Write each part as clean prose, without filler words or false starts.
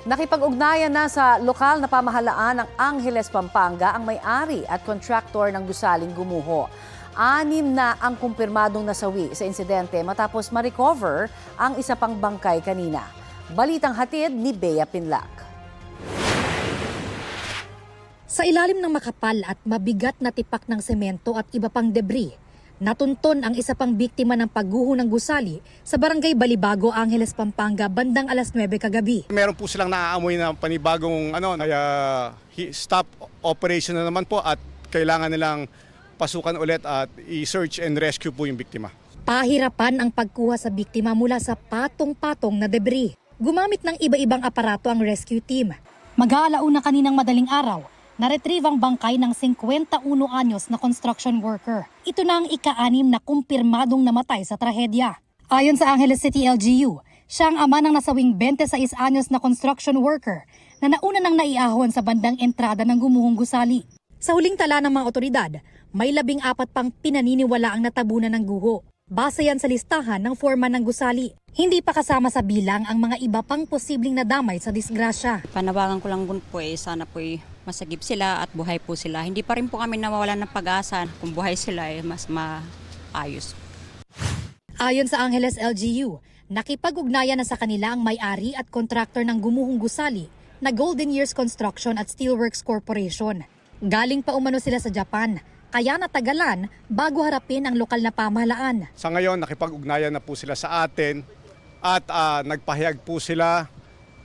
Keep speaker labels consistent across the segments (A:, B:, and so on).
A: Nakipag-ugnayan na sa lokal na pamahalaan ng Angeles, Pampanga ang may-ari at kontraktor ng gusaling gumuho. 6 na ang kumpirmadong nasawi sa insidente matapos ma-recover ang isa pang bangkay kanina. Balitang hatid ni Bea Pinlac.
B: Sa ilalim ng makapal at mabigat na tipak ng semento at iba pang debris, natunton ang isa pang biktima ng pagguho ng gusali sa barangay Balibago, Angeles, Pampanga bandang alas 9 kagabi.
C: Meron po silang naaamoy na panibagong stop operation na naman po at kailangan nilang pasukan ulit at i-search and rescue po yung biktima.
B: Pahirapan ang pagkuha sa biktima mula sa patong-patong na debris. Gumamit ng iba-ibang aparato ang rescue team. Mag-aalauna kaninang madaling araw, na-retrieve ang bangkay ng 51 anyos na construction worker. Ito na ang ika-6 na kumpirmadong namatay sa trahedya. Ayon sa Angeles City LGU, siya ang ama ng nasawing 26 anyos na construction worker na nauna nang naiahon sa bandang entrada ng gumuhong gusali. Sa huling tala ng mga otoridad, may 14 pang pinaniniwala ang natabunan ng guho. Base yan sa listahan ng foreman ng gusali. Hindi pa kasama sa bilang ang mga iba pang posibleng nadamay sa disgrasya.
D: Panawagan ko lang po sana po masagip sila at buhay po sila. Hindi pa rin po kami nawawalan ng pag-asa kung buhay sila mas maayos.
B: Ayon sa Angeles LGU, nakipag-ugnayan na sa kanila ang may-ari at kontraktor ng gumuhong gusali na Golden Years Construction at Steelworks Corporation. Galing pa umano sila sa Japan, kaya natagalan bago harapin ang lokal na pamahalaan.
C: Sa ngayon, nakipag-ugnayan na po sila sa atin at nagpahayag po sila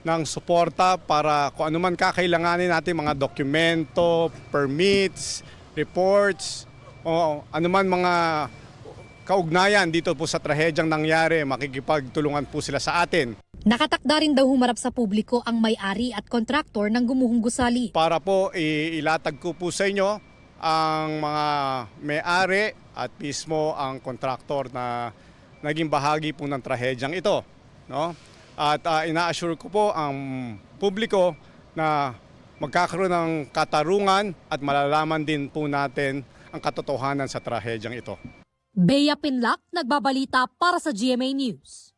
C: ng suporta para kung ano man kakailanganin natin mga dokumento, permits, reports, o ano man mga kaugnayan dito po sa trahedyang nangyari, makikipagtulungan po sila sa atin.
B: Nakatakda rin daw humarap sa publiko ang may-ari at kontraktor ng gumuhong gusali.
C: Para po ilatag ko po sa inyo ang mga may-ari at mismo ang kontraktor na naging bahagi po ng trahedyang ito, no? At ina-assure ko po ang publiko na magkakaroon ng katarungan at malalaman din po natin ang katotohanan sa trahedyang ito.
B: Bea Pinlac, nagbabalita para sa GMA News.